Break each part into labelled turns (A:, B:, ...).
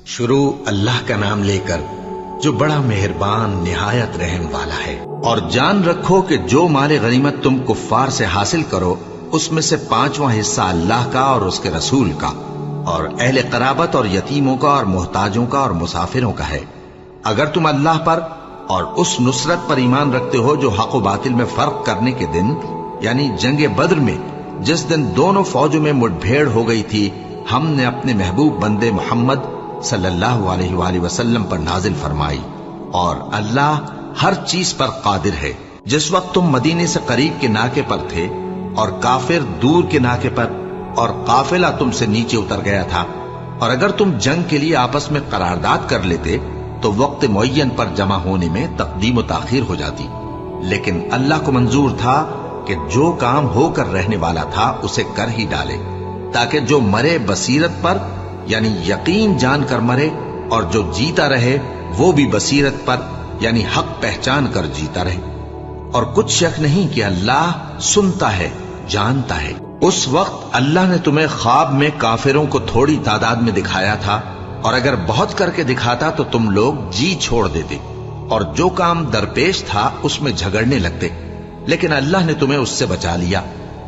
A: شروع اللہ کا نام لے کر جو بڑا مہربان نہایت رحم والا ہے۔ اور جان رکھو کہ جو مال غنیمت تم کفار سے حاصل کرو اس میں سے 5واں حصہ اللہ کا اور اس کے رسول کا اور اہل قرابت اور یتیموں کا اور محتاجوں کا اور مسافروں کا ہے۔ اگر تم اللہ پر اور اس نصرت پر ایمان رکھتے ہو جو حق و باطل میں فرق کرنے کے دن یعنی جنگ بدر میں جس دن دونوں فوجوں میں مٹ بھیڑ ہو گئی تھی ہم نے اپنے محبوب بندے محمد صلی اللہ علیہ وآلہ وسلم پر نازل فرمائی، اور اللہ ہر چیز پر قادر ہے۔ جس وقت تم مدینے سے قریب کے ناکے پر تھے اور کافر دور کے ناکے پر اور قافلہ تم سے نیچے اتر گیا تھا، اور اگر تم جنگ کے لیے آپس میں قرارداد کر لیتے تو وقت معین پر جمع ہونے میں تقدیم و تاخیر ہو جاتی، لیکن اللہ کو منظور تھا کہ جو کام ہو کر رہنے والا تھا اسے کر ہی ڈالے، تاکہ جو مرے بصیرت پر یعنی یقین جان کر مرے، اور جو جیتا رہے وہ بھی بصیرت پر یعنی حق پہچان کر جیتا رہے۔ اور کچھ شک نہیں کہ اللہ سنتا ہے، جانتا ہے۔ اس وقت اللہ نے تمہیں خواب میں کافروں کو تھوڑی تعداد میں دکھایا تھا، اور اگر بہت کر کے دکھاتا تو تم لوگ جی چھوڑ دیتے اور جو کام درپیش تھا اس میں جھگڑنے لگتے، لیکن اللہ نے تمہیں اس سے بچا لیا،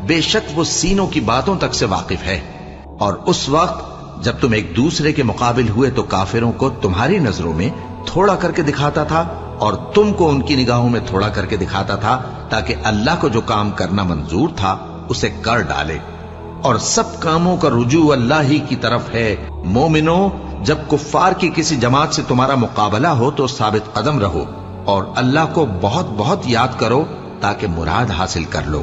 A: بے شک وہ سینوں کی باتوں تک سے واقف ہے۔ اور اس وقت جب تم ایک دوسرے کے مقابل ہوئے تو کافروں کو تمہاری نظروں میں تھوڑا کر کے دکھاتا تھا اور تم کو ان کی نگاہوں میں تھوڑا کر کے دکھاتا تھا، تاکہ اللہ کو جو کام کرنا منظور تھا اسے کر ڈالے۔ اور سب کاموں کا رجوع اللہ ہی کی طرف ہے۔ مومنو، جب کفار کی کسی جماعت سے تمہارا مقابلہ ہو تو ثابت قدم رہو اور اللہ کو بہت بہت یاد کرو تاکہ مراد حاصل کر لو،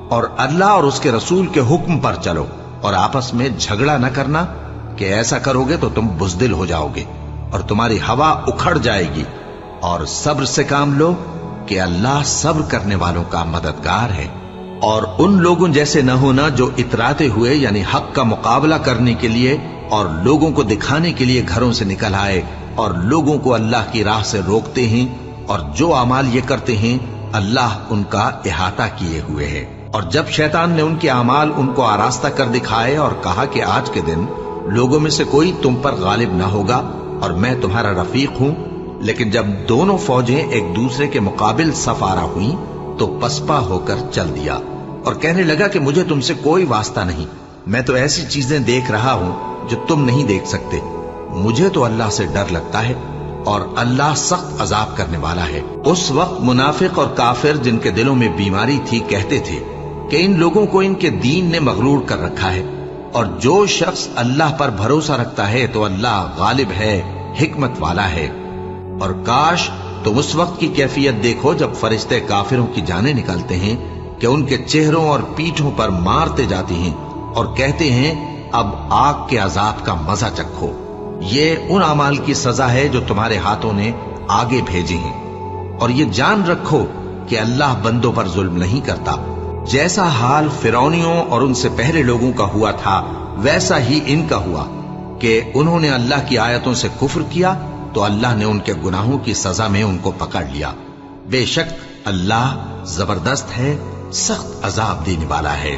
A: اور اللہ اور اس کے رسول کے حکم پر چلو، اور آپس میں جھگڑا نہ کرنا کہ ایسا کرو گے تو تم بزدل ہو جاؤ گے اور تمہاری ہوا اکھڑ جائے گی، اور صبر سے کام لو کہ اللہ صبر کرنے والوں کا مددگار ہے۔ اور ان لوگوں جیسے نہ ہونا جو اتراتے ہوئے یعنی حق کا مقابلہ کرنے کے لیے اور لوگوں کو دکھانے کے لیے گھروں سے نکل آئے اور لوگوں کو اللہ کی راہ سے روکتے ہیں، اور جو اعمال یہ کرتے ہیں اللہ ان کا احاطہ کیے ہوئے ہے۔ اور جب شیطان نے ان کے اعمال ان کو آراستہ کر دکھائے اور کہا کہ آج کے دن لوگوں میں سے کوئی تم پر غالب نہ ہوگا اور میں تمہارا رفیق ہوں، لیکن جب دونوں فوجیں ایک دوسرے کے مقابل صف آرا ہوئیں تو پسپا ہو کر چل دیا اور کہنے لگا کہ مجھے تم سے کوئی واسطہ نہیں، میں تو ایسی چیزیں دیکھ رہا ہوں جو تم نہیں دیکھ سکتے۔ مجھے تو اللہ سے ڈر لگتا ہے اور اللہ سخت عذاب کرنے والا ہے۔ اس وقت منافق اور کافر جن کے دلوں میں بیماری تھی کہتے تھے کہ ان لوگوں کو ان کے دین نے مغرور کر رکھا ہے، اور جو شخص اللہ پر بھروسہ رکھتا ہے تو اللہ غالب ہے، حکمت والا ہے۔ اور کاش تم اس وقت کی کیفیت دیکھو جب فرشتے کافروں کی جانیں نکالتے ہیں کہ ان کے چہروں اور پیٹھوں پر مارتے جاتے ہیں اور کہتے ہیں اب آگ کے عذاب کا مزہ چکھو، یہ ان اعمال کی سزا ہے جو تمہارے ہاتھوں نے آگے بھیجے ہیں۔ اور یہ جان رکھو کہ اللہ بندوں پر ظلم نہیں کرتا۔ جیسا حال فرعونیوں اور ان سے پہلے لوگوں کا ہوا تھا ویسا ہی ان کا ہوا کہ انہوں نے اللہ کی آیتوں سے کفر کیا تو اللہ نے ان کے گناہوں کی سزا میں ان کو پکڑ لیا۔ بے شک اللہ زبردست ہے، سخت عذاب دینے والا ہے۔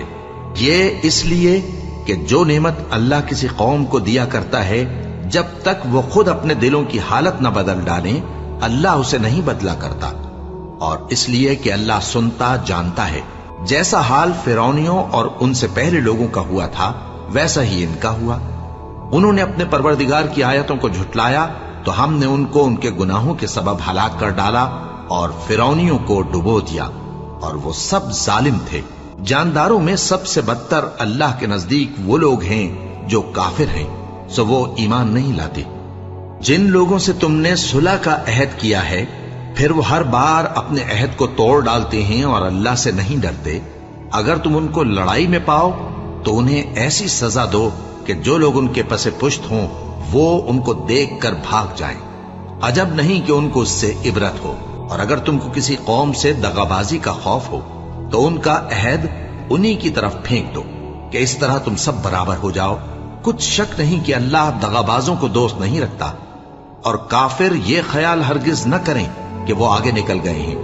A: یہ اس لیے کہ جو نعمت اللہ کسی قوم کو دیا کرتا ہے جب تک وہ خود اپنے دلوں کی حالت نہ بدل ڈالیں اللہ اسے نہیں بدلا کرتا، اور اس لیے کہ اللہ سنتا جانتا ہے۔ جیسا حال فرعونیوں اور ان سے پہلے لوگوں کا ہوا تھا ویسا ہی ان کا ہوا۔ انہوں نے اپنے پروردگار کی آیتوں کو جھٹلایا تو ہم نے ان کو ان کے گناہوں کے سبب ہلاک کر ڈالا اور فرعونیوں کو ڈبو دیا، اور وہ سب ظالم تھے۔ جانداروں میں سب سے بدتر اللہ کے نزدیک وہ لوگ ہیں جو کافر ہیں، سو وہ ایمان نہیں لاتے۔ جن لوگوں سے تم نے صلح کا عہد کیا ہے پھر وہ ہر بار اپنے عہد کو توڑ ڈالتے ہیں اور اللہ سے نہیں ڈرتے، اگر تم ان کو لڑائی میں پاؤ تو انہیں ایسی سزا دو کہ جو لوگ ان کے پس پشت ہوں وہ ان کو دیکھ کر بھاگ جائیں۔ عجب نہیں کہ ان کو اس سے عبرت ہو۔ اور اگر تم کو کسی قوم سے دغابازی کا خوف ہو تو ان کا عہد انہی کی طرف پھینک دو کہ اس طرح تم سب برابر ہو جاؤ۔ کچھ شک نہیں کہ اللہ دغابازوں کو دوست نہیں رکھتا، اور کافر یہ خیال ہرگز نہ کریں کہ وہ آگے نکل گئے ہیں،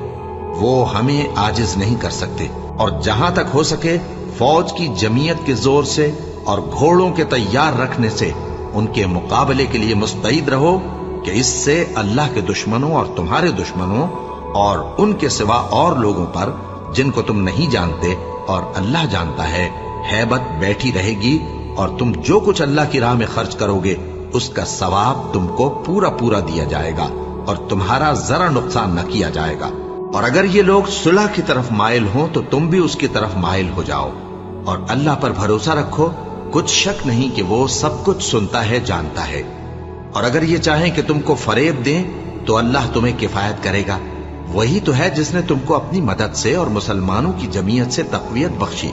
A: وہ ہمیں عاجز نہیں کر سکتے۔ اور جہاں تک ہو سکے فوج کی جمعیت کے زور سے اور گھوڑوں کے تیار رکھنے سے ان کے مقابلے کے لیے مستعد رہو کہ اس سے اللہ کے دشمنوں اور تمہارے دشمنوں اور ان کے سوا اور لوگوں پر جن کو تم نہیں جانتے اور اللہ جانتا ہے ہیبت بیٹھی رہے گی، اور تم جو کچھ اللہ کی راہ میں خرچ کرو گے اس کا ثواب تم کو پورا پورا دیا جائے گا اور تمہارا ذرا نقصان نہ کیا جائے گا۔ اور اگر یہ لوگ صلح کی طرف مائل ہوں تو تم بھی اس کی طرف مائل ہو جاؤ، اور اللہ پر بھروسہ رکھو، کچھ شک نہیں کہ وہ سب کچھ سنتا ہے، جانتا ہے۔ اور اگر یہ چاہیں کہ تم کو فریب دیں تو اللہ تمہیں کفایت کرے گا، وہی تو ہے جس نے تم کو اپنی مدد سے اور مسلمانوں کی جمعیت سے تقویت بخشی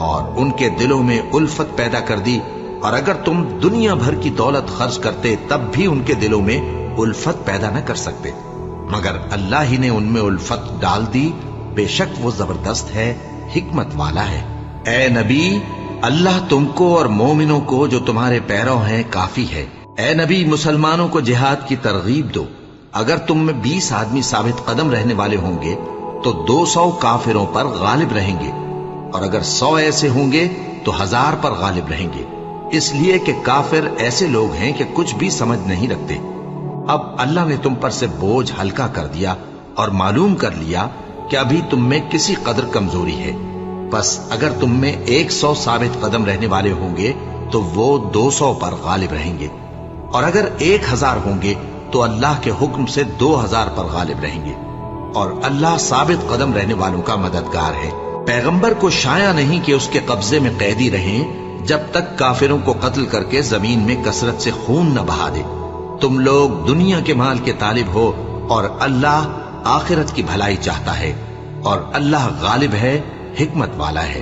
A: اور ان کے دلوں میں الفت پیدا کر دی، اور اگر تم دنیا بھر کی دولت خرچ کرتے تب بھی ان کے دلوں میں الفت پیدا نہ کر سکتے، مگر اللہ ہی نے ان میں الفت ڈال دی، بے شک وہ زبردست ہے، حکمت والا ہے۔ اے نبی، اللہ تم کو اور مومنوں کو جو تمہارے پیرو ہیں کافی ہے۔ اے نبی، مسلمانوں کو جہاد کی ترغیب دو۔ اگر تم میں 20 آدمی ثابت قدم رہنے والے ہوں گے تو 200 کافروں پر غالب رہیں گے، اور اگر 100 ایسے ہوں گے تو 1000 پر غالب رہیں گے، اس لیے کہ کافر ایسے لوگ ہیں کہ کچھ بھی سمجھ نہیں رکھتے۔ اب اللہ نے تم پر سے بوجھ ہلکا کر دیا اور معلوم کر لیا کہ ابھی تم میں کسی قدر کمزوری ہے، بس اگر تم میں 100 ثابت قدم رہنے والے ہوں گے تو وہ 200 پر غالب رہیں گے، اور اگر 1000 ہوں گے تو اللہ کے حکم سے 2000 پر غالب رہیں گے، اور اللہ ثابت قدم رہنے والوں کا مددگار ہے۔ پیغمبر کو شایع نہیں کہ اس کے قبضے میں قیدی رہیں جب تک کافروں کو قتل کر کے زمین میں کثرت سے خون نہ بہا دے۔ تم لوگ دنیا کے مال کے طالب ہو اور اللہ آخرت کی بھلائی چاہتا ہے، اور اللہ غالب ہے، حکمت والا ہے۔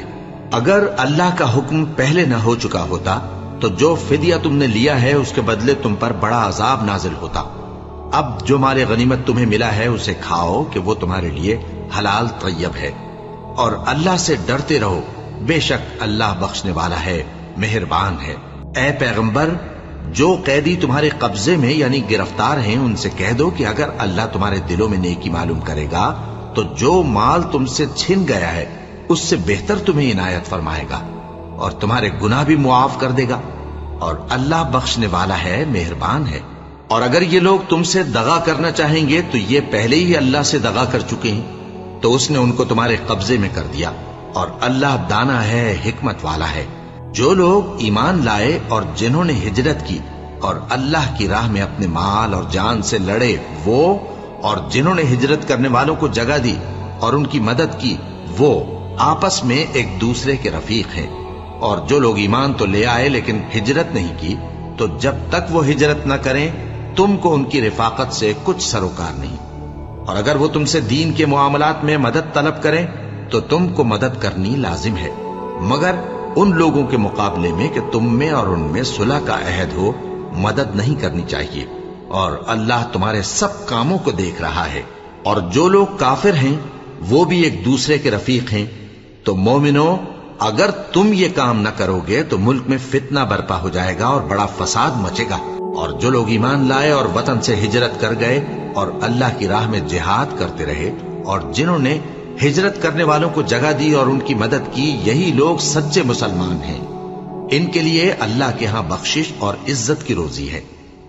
A: اگر اللہ کا حکم پہلے نہ ہو چکا ہوتا تو جو فدیہ تم نے لیا ہے اس کے بدلے تم پر بڑا عذاب نازل ہوتا۔ اب جو مال غنیمت تمہیں ملا ہے اسے کھاؤ کہ وہ تمہارے لیے حلال طیب ہے، اور اللہ سے ڈرتے رہو، بے شک اللہ بخشنے والا ہے، مہربان ہے۔ اے پیغمبر، جو قیدی تمہارے قبضے میں یعنی گرفتار ہیں ان سے کہہ دو کہ اگر اللہ تمہارے دلوں میں نیکی معلوم کرے گا تو جو مال تم سے چھن گیا ہے اس سے بہتر تمہیں عنایت فرمائے گا اور تمہارے گناہ بھی معاف کر دے گا، اور اللہ بخشنے والا ہے، مہربان ہے۔ اور اگر یہ لوگ تم سے دغا کرنا چاہیں گے تو یہ پہلے ہی اللہ سے دغا کر چکے ہیں، تو اس نے ان کو تمہارے قبضے میں کر دیا، اور اللہ دانا ہے، حکمت والا ہے۔ جو لوگ ایمان لائے اور جنہوں نے ہجرت کی اور اللہ کی راہ میں اپنے مال اور جان سے لڑے، وہ اور جنہوں نے ہجرت کرنے والوں کو جگہ دی اور ان کی مدد کی، وہ آپس میں ایک دوسرے کے رفیق ہیں۔ اور جو لوگ ایمان تو لے آئے لیکن ہجرت نہیں کی، تو جب تک وہ ہجرت نہ کریں تم کو ان کی رفاقت سے کچھ سروکار نہیں، اور اگر وہ تم سے دین کے معاملات میں مدد طلب کریں تو تم کو مدد کرنی لازم ہے، مگر ان لوگوں کے مقابلے میں کہ تم میں اور ان میں صلح کا عہد ہو مدد نہیں کرنی چاہیے، اور اللہ تمہارے سب کاموں کو دیکھ رہا ہے۔ اور جو لوگ کافر ہیں وہ بھی ایک دوسرے کے رفیق ہیں۔ تو مومنو، اگر تم یہ کام نہ کرو گے تو ملک میں فتنہ برپا ہو جائے گا اور بڑا فساد مچے گا۔ اور جو لوگ ایمان لائے اور وطن سے ہجرت کر گئے اور اللہ کی راہ میں جہاد کرتے رہے، اور جنہوں نے ہجرت کرنے والوں کو جگہ دی اور ان کی مدد کی، یہی لوگ سچے مسلمان ہیں۔ ان کے لیے اللہ کے ہاں بخشش اور عزت کی روزی ہے۔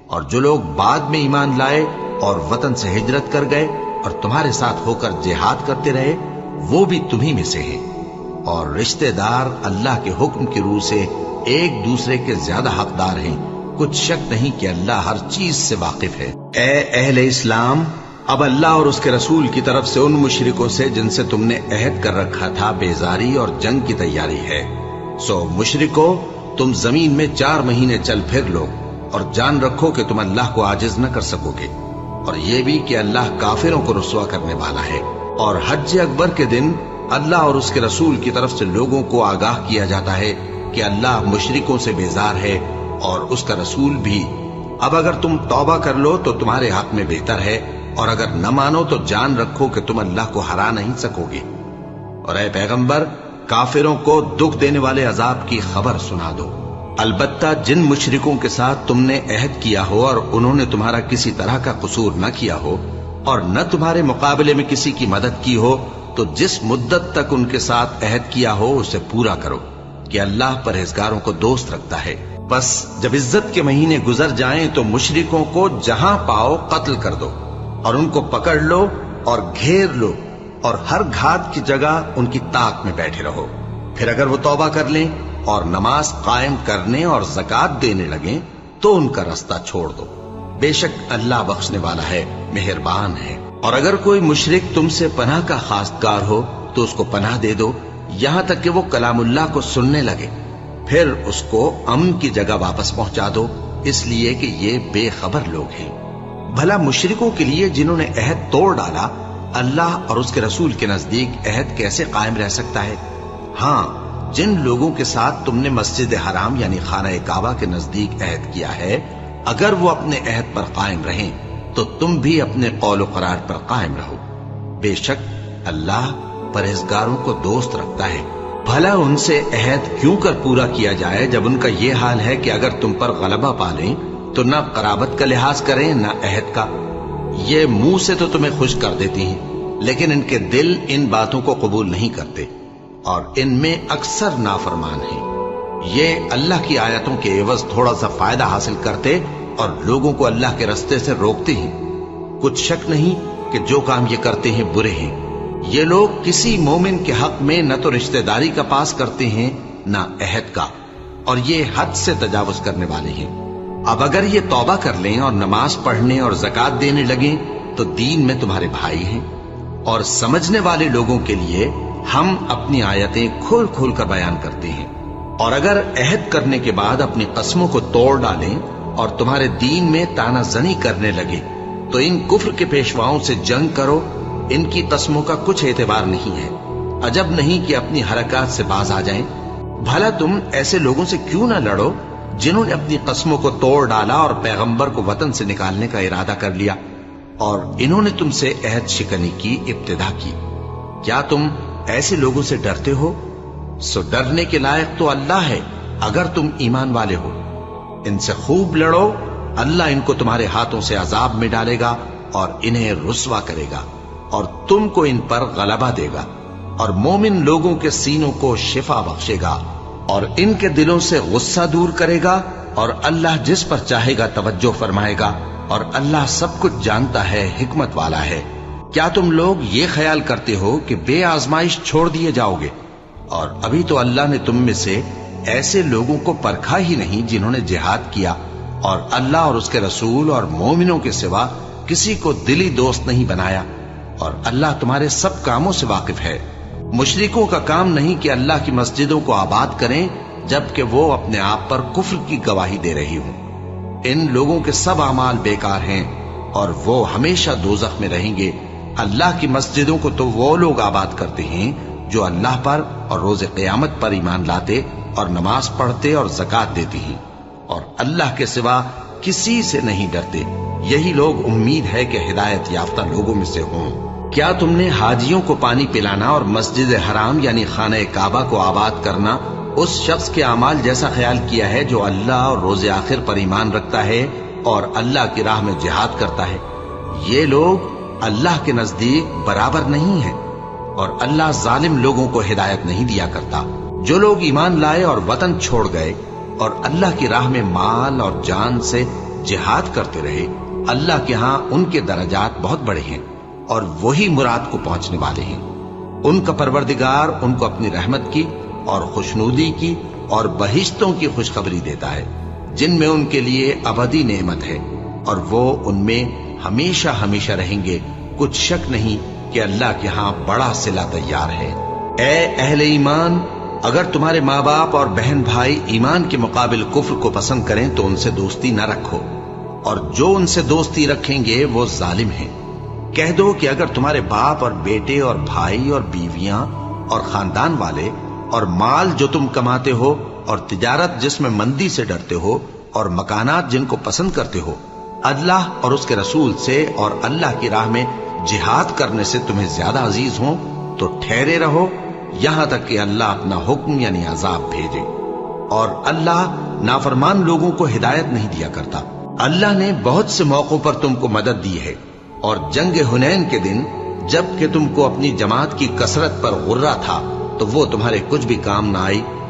A: اور جو لوگ بعد میں ایمان لائے اور وطن سے ہجرت کر گئے اور تمہارے ساتھ ہو کر جہاد کرتے رہے، وہ بھی تمہیں میں سے ہیں، اور رشتہ دار اللہ کے حکم کی روح سے ایک دوسرے کے زیادہ حقدار ہیں، کچھ شک نہیں کہ اللہ ہر چیز سے واقف ہے۔ اے اہل اسلام، اب اللہ اور اس کے رسول کی طرف سے ان مشرکوں سے جن سے تم نے عہد کر رکھا تھا بیزاری اور جنگ کی تیاری ہے۔ سو مشرکو، تم زمین میں 4 مہینے چل پھر لو اور جان رکھو کہ تم اللہ کو عاجز نہ کر سکو گے، اور یہ بھی کہ اللہ کافروں کو رسوا کرنے والا ہے۔ اور حج اکبر کے دن اللہ اور اس کے رسول کی طرف سے لوگوں کو آگاہ کیا جاتا ہے کہ اللہ مشرکوں سے بیزار ہے اور اس کا رسول بھی۔ اب اگر تم توبہ کر لو تو تمہارے حق میں بہتر ہے، اور اگر نہ مانو تو جان رکھو کہ تم اللہ کو ہرا نہیں سکو گے۔ اور اے پیغمبر، کافروں کو دکھ دینے والے عذاب کی خبر سنا دو۔ البتہ جن مشرکوں کے ساتھ تم نے عہد کیا ہو اور انہوں نے تمہارا کسی طرح کا قصور نہ کیا ہو اور نہ تمہارے مقابلے میں کسی کی مدد کی ہو، تو جس مدت تک ان کے ساتھ عہد کیا ہو اسے پورا کرو، کہ اللہ پرہیزگاروں کو دوست رکھتا ہے۔ بس جب عزت کے مہینے گزر جائیں تو مشرکوں کو جہاں پاؤ قتل کر دو اور ان کو پکڑ لو اور گھیر لو اور ہر گھات کی جگہ ان کی طاق میں بیٹھے رہو. پھر اگر وہ توبہ کر لیں اور نماز قائم کرنے اور زکات دینے لگیں تو ان کا رستہ چھوڑ دو. بے شک اللہ بخشنے والا ہے، مہربان ہے. اور اگر کوئی مشرک تم سے پناہ کا خواستگار ہو تو اس کو پناہ دے دو یہاں تک کہ وہ کلام اللہ کو سننے لگے، پھر اس کو امن کی جگہ واپس پہنچا دو، اس لیے کہ یہ بے خبر لوگ ہیں. بھلا مشرکوں کے لیے جنہوں نے عہد توڑ ڈالا اللہ اور اس کے رسول کے نزدیک عہد کیسے قائم رہ سکتا ہے؟ ہاں، جن لوگوں کے ساتھ تم نے مسجد حرام یعنی خانہ کعبہ کے نزدیک عہد کیا ہے، اگر وہ اپنے عہد پر قائم رہیں تو تم بھی اپنے قول و قرار پر قائم رہو. بے شک اللہ پرہیزگاروں کو دوست رکھتا ہے. بھلا ان سے عہد کیوں کر پورا کیا جائے جب ان کا یہ حال ہے کہ اگر تم پر غلبہ پالیں تو نہ قرابت کا لحاظ کریں نہ عہد کا. یہ منہ سے تو تمہیں خوش کر دیتی ہیں لیکن ان کے دل ان باتوں کو قبول نہیں کرتے اور ان میں اکثر نافرمان ہیں. یہ اللہ کی آیتوں کے عوض تھوڑا سا فائدہ حاصل کرتے اور لوگوں کو اللہ کے رستے سے روکتے ہیں. کچھ شک نہیں کہ جو کام یہ کرتے ہیں برے ہیں. یہ لوگ کسی مومن کے حق میں نہ تو رشتہ داری کا پاس کرتے ہیں نہ عہد کا، اور یہ حد سے تجاوز کرنے والے ہیں. اب اگر یہ توبہ کر لیں اور نماز پڑھنے اور زکات دینے لگیں تو دین میں تمہارے بھائی ہیں. اور سمجھنے والے لوگوں کے لیے ہم اپنی آیتیں کھول کھول کر بیان کرتے ہیں. اور اگر عہد کرنے کے بعد اپنی قسموں کو توڑ ڈالیں اور تمہارے دین میں تانا زنی کرنے لگے تو ان کفر کے پیشواؤں سے جنگ کرو. ان کی قسموں کا کچھ اعتبار نہیں ہے. عجب نہیں کہ اپنی حرکات سے باز آ جائیں. بھلا تم ایسے لوگوں سے کیوں نہ لڑو جنہوں نے اپنی قسموں کو توڑ ڈالا اور پیغمبر کو وطن سے نکالنے کا ارادہ کر لیا اور انہوں نے تم سے عہد شکنی کی ابتدا کی. کیا تم ایسے لوگوں سے ڈرتے ہو؟ سو ڈرنے کے لائق تو اللہ ہے اگر تم ایمان والے ہو. ان سے خوب لڑو، اللہ ان کو تمہارے ہاتھوں سے عذاب میں ڈالے گا اور انہیں رسوا کرے گا اور تم کو ان پر غلبہ دے گا اور مومن لوگوں کے سینوں کو شفا بخشے گا اور ان کے دلوں سے غصہ دور کرے گا اور اللہ جس پر چاہے گا توجہ فرمائے گا اور اللہ سب کچھ جانتا ہے، حکمت والا ہے. کیا تم لوگ یہ خیال کرتے ہو کہ بے آزمائش چھوڑ دیے جاؤ گے؟ اور ابھی تو اللہ نے تم میں سے ایسے لوگوں کو پرکھا ہی نہیں جنہوں نے جہاد کیا اور اللہ اور اس کے رسول اور مومنوں کے سوا کسی کو دلی دوست نہیں بنایا. اور اللہ تمہارے سب کاموں سے واقف ہے. مشرکوں کا کام نہیں کہ اللہ کی مسجدوں کو آباد کریں جبکہ وہ اپنے آپ پر کفر کی گواہی دے رہی ہوں. ان لوگوں کے سب اعمال بیکار ہیں اور وہ ہمیشہ دوزخ میں رہیں گے. اللہ کی مسجدوں کو تو وہ لوگ آباد کرتے ہیں جو اللہ پر اور روز قیامت پر ایمان لاتے اور نماز پڑھتے اور زکات دیتے ہیں اور اللہ کے سوا کسی سے نہیں ڈرتے. یہی لوگ امید ہے کہ ہدایت یافتہ لوگوں میں سے ہوں. کیا تم نے حاجیوں کو پانی پلانا اور مسجد حرام یعنی خانہ کعبہ کو آباد کرنا اس شخص کے اعمال جیسا خیال کیا ہے جو اللہ اور روز آخر پر ایمان رکھتا ہے اور اللہ کی راہ میں جہاد کرتا ہے؟ یہ لوگ اللہ کے نزدیک برابر نہیں ہیں اور اللہ ظالم لوگوں کو ہدایت نہیں دیا کرتا. جو لوگ ایمان لائے اور وطن چھوڑ گئے اور اللہ کی راہ میں مال اور جان سے جہاد کرتے رہے، اللہ کے ہاں ان کے درجات بہت بڑے ہیں اور وہی مراد کو پہنچنے والے ہیں. ان کا پروردگار ان کو اپنی رحمت کی اور خوشنودی کی اور بہشتوں کی خوشخبری دیتا ہے جن میں ان کے لیے ابدی نعمت ہے اور وہ ان میں ہمیشہ ہمیشہ رہیں گے. کچھ شک نہیں کہ اللہ کے ہاں بڑا صلہ تیار ہے. اے اہل ایمان، اگر تمہارے ماں باپ اور بہن بھائی ایمان کے مقابل کفر کو پسند کریں تو ان سے دوستی نہ رکھو، اور جو ان سے دوستی رکھیں گے وہ ظالم ہیں. کہہ دو کہ اگر تمہارے باپ اور بیٹے اور بھائی اور بیویاں اور خاندان والے اور مال جو تم کماتے ہو اور تجارت جس میں مندی سے ڈرتے ہو اور مکانات جن کو پسند کرتے ہو اللہ اور اس کے رسول سے اور اللہ کی راہ میں جہاد کرنے سے تمہیں زیادہ عزیز ہوں تو ٹھہرے رہو یہاں تک کہ اللہ اپنا حکم یعنی عذاب بھیجے. اور اللہ نافرمان لوگوں کو ہدایت نہیں دیا کرتا. اللہ نے بہت سے موقعوں پر تم کو مدد دی ہے اور جنگ حنین کے دن جب کہ تم کو اپنی جماعت کی کثرت پر غرہ تھا تو وہ تمہارے کچھ بھی کام نہ آئی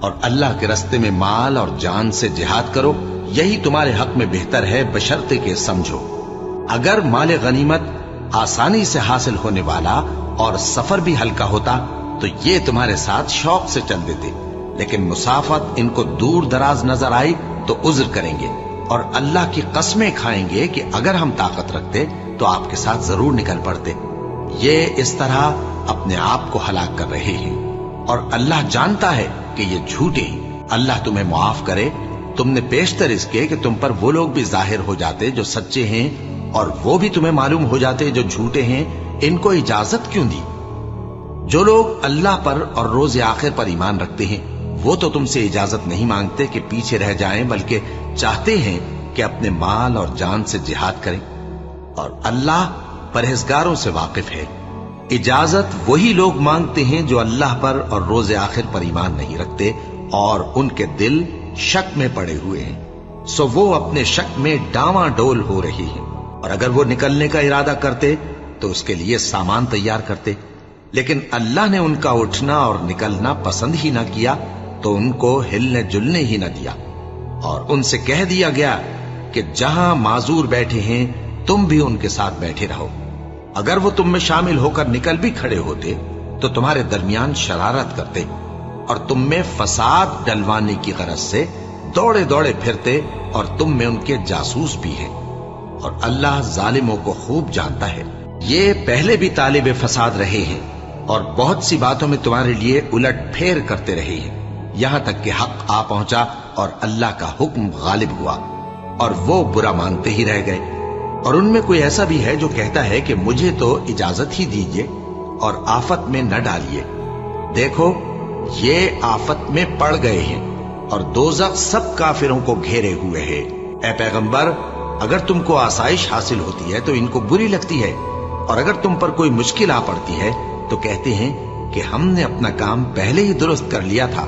A: اور اللہ کے راستے میں مال اور جان سے جہاد کرو، یہی تمہارے حق میں بہتر ہے، بشرطے کہ سمجھو۔ اگر مال غنیمت آسانی سے حاصل ہونے والا اور سفر بھی ہلکا ہوتا تو یہ تمہارے ساتھ شوق سے چل دیتے، لیکن مسافت ان کو دور دراز نظر آئی تو عذر کریں گے، اور اللہ کی قسمیں کھائیں گے کہ اگر ہم طاقت رکھتے تو آپ کے ساتھ ضرور نکل پڑتے۔ یہ اس طرح اپنے آپ کو ہلاک کر رہے ہیں، اور اللہ جانتا ہے کہ یہ جھوٹے ہیں۔ اللہ تمہیں معاف کرے، تم نے پیشتر اس کے کہ تم پر وہ لوگ بھی ظاہر ہو جاتے جو سچے ہیں، اور وہ بھی تمہیں معلوم ہو جاتے جو جھوٹے ہیں۔ ان کو اجازت کیوں دی؟ جو لوگ اللہ پر اور روز آخر پر ایمان رکھتے ہیں وہ تو تم سے اجازت نہیں مانگتے کہ پیچھے رہ جائیں، بلکہ چاہتے ہیں کہ اپنے مال اور جان سے جہاد کریں، اور اللہ پرہیزگاروں سے واقف ہے۔ اجازت وہی لوگ مانگتے ہیں جو اللہ پر اور روز آخر پر ایمان نہیں رکھتے اور ان کے دل شک میں پڑے ہوئے ہیں، سو وہ اپنے شک میں ڈاواں ڈول ہو رہی ہیں، اور اگر وہ نکلنے کا ارادہ کرتے تو اس کے لیے سامان تیار کرتے، لیکن اللہ نے ان کا اٹھنا اور نکلنا پسند ہی نہ کیا تو ان کو ہلنے جلنے ہی نہ دیا، اور ان سے کہہ دیا گیا کہ جہاں معذور بیٹھے ہیں تم بھی ان کے ساتھ بیٹھے رہو۔ اگر وہ تم میں شامل ہو کر نکل بھی کھڑے ہوتے تو تمہارے درمیان شرارت کرتے اور تم میں فساد ڈلوانے کی غرض سے دوڑے دوڑے پھرتے، اور تم میں ان کے جاسوس بھی ہیں، اور اللہ ظالموں کو خوب جانتا ہے۔ یہ پہلے بھی طالب فساد رہے ہیں اور بہت سی باتوں میں تمہارے لیے الٹ پھیر کرتے رہے ہیں، یہاں تک کہ حق آ پہنچا اور اللہ کا حکم غالب ہوا، اور وہ برا مانتے ہی رہ گئے۔ اور ان میں کوئی ایسا بھی ہے جو کہتا ہے کہ مجھے تو اجازت ہی دیجیے اور آفت میں نہ ڈالیے۔ دیکھو یہ آفت میں پڑ گئے ہیں اور دوزخ سب کافروں کو گھیرے ہوئے ہے۔ اے پیغمبر، اگر تم کو آسائش حاصل ہوتی ہے تو ان کو بری لگتی ہے، اور اگر تم پر کوئی مشکل آ پڑتی ہے تو کہتے ہیں کہ ہم نے اپنا کام پہلے ہی درست کر لیا تھا،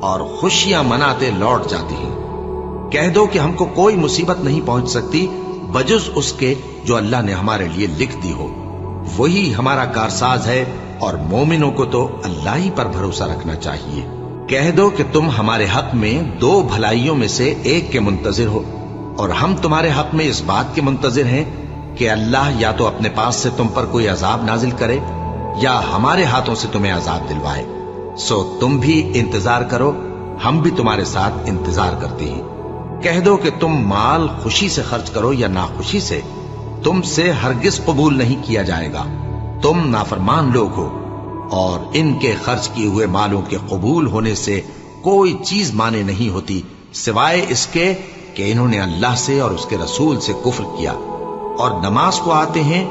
A: اور خوشیاں مناتے لوٹ جاتی ہیں۔ کہہ دو کہ ہم کو کوئی مصیبت نہیں پہنچ سکتی بجز اس کے جو اللہ نے ہمارے لیے لکھ دی ہو، وہی ہمارا کارساز ہے، اور مومنوں کو تو اللہ ہی پر بھروسہ رکھنا چاہیے۔ کہہ دو کہ تم ہمارے حق میں دو بھلائیوں میں سے ایک کے منتظر ہو، اور ہم تمہارے حق میں اس بات کے منتظر ہیں کہ اللہ یا تو اپنے پاس سے تم پر کوئی عذاب نازل کرے یا ہمارے ہاتھوں سے تمہیں عذاب دلوائے، سو تم بھی انتظار کرو، ہم بھی تمہارے ساتھ انتظار کرتے ہیں۔ کہہ دو کہ تم مال خوشی سے خرچ کرو یا ناخوشی سے، تم سے ہرگز قبول نہیں کیا جائے گا، تم نافرمان لوگ ہو، اور ان کے خرچ کیے ہوئے مالوں کے قبول ہونے سے کوئی چیز مانے نہیں ہوتی سوائے اس کے کہ انہوں نے اللہ سے اور اس کے رسول سے کفر کیا، اور نماز کو آتے ہیں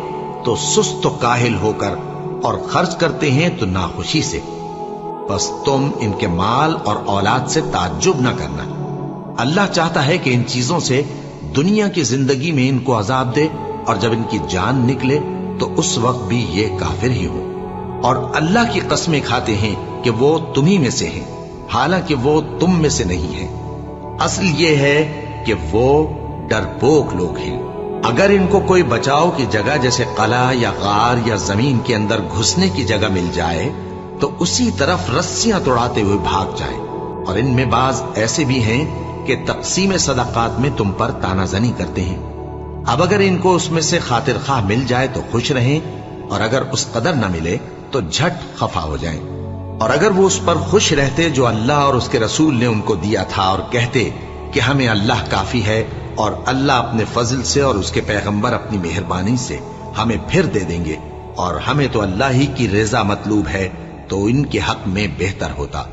A: تو سست و کاہل ہو کر، اور خرچ کرتے ہیں تو ناخوشی سے۔ بس تم ان کے مال اور اولاد سے تعجب نہ کرنا، اللہ چاہتا ہے کہ ان چیزوں سے دنیا کی زندگی میں ان کو عذاب دے، اور جب ان کی جان نکلے تو اس وقت بھی یہ کافر ہی ہو، اور اللہ کی قسمیں کھاتے ہیں کہ وہ تمہیں میں سے ہیں، حالانکہ وہ تم میں سے نہیں ہیں۔ اصل یہ ہے کہ وہ ڈرپوک لوگ ہیں۔ اگر ان کو کوئی بچاؤ کی جگہ جیسے قلعہ یا غار یا زمین کے اندر گھسنے کی جگہ مل جائے تو اسی طرف رسیاں توڑاتے ہوئے بھاگ جائیں، اور ان میں بعض ایسے بھی ہیں کہ تقسیم صدقات میں تم پر تانا زنی کرتے ہیں۔ اب اگر ان کو اس میں سے خاطر خواہ مل جائے تو خوش رہیں، اور اگر اس قدر نہ ملے تو جھٹ خفا ہو جائیں، اور اگر وہ اس پر خوش رہتے جو اللہ اور اس کے رسول نے ان کو دیا تھا، اور کہتے کہ ہمیں اللہ کافی ہے، اور اللہ اپنے فضل سے اور اس کے پیغمبر اپنی مہربانی سے ہمیں پھر دے دیں گے، اور ہمیں تو اللہ ہی کی رضا مطلوب ہے، تو ان کے حق میں بہتر ہوتا۔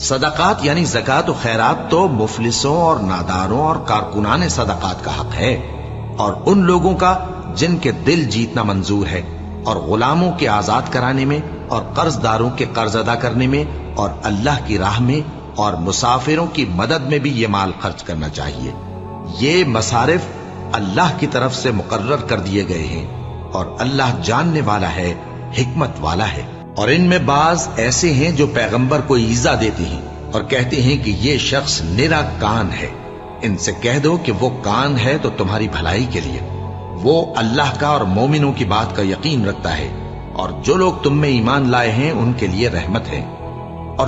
A: صدقات یعنی زکوٰۃ و خیرات تو مفلسوں اور ناداروں اور کارکنان صدقات کا حق ہے، اور ان لوگوں کا جن کے دل جیتنا منظور ہے، اور غلاموں کے آزاد کرانے میں، اور قرض داروں کے قرض ادا کرنے میں، اور اللہ کی راہ میں، اور مسافروں کی مدد میں بھی یہ مال خرچ کرنا چاہیے۔ یہ مصارف اللہ کی طرف سے مقرر کر دیے گئے ہیں، اور اللہ جاننے والا ہے، حکمت والا ہے۔ اور ان میں بعض ایسے ہیں جو پیغمبر کو ایذا دیتے ہیں اور کہتے ہیں کہ یہ شخص نرا کان ہے۔ ان سے کہہ دو کہ وہ کان ہے تو تمہاری بھلائی کے لیے، وہ اللہ کا اور مومنوں کی بات کا یقین رکھتا ہے، اور جو لوگ تم میں ایمان لائے ہیں ان کے لیے رحمت ہے۔ اور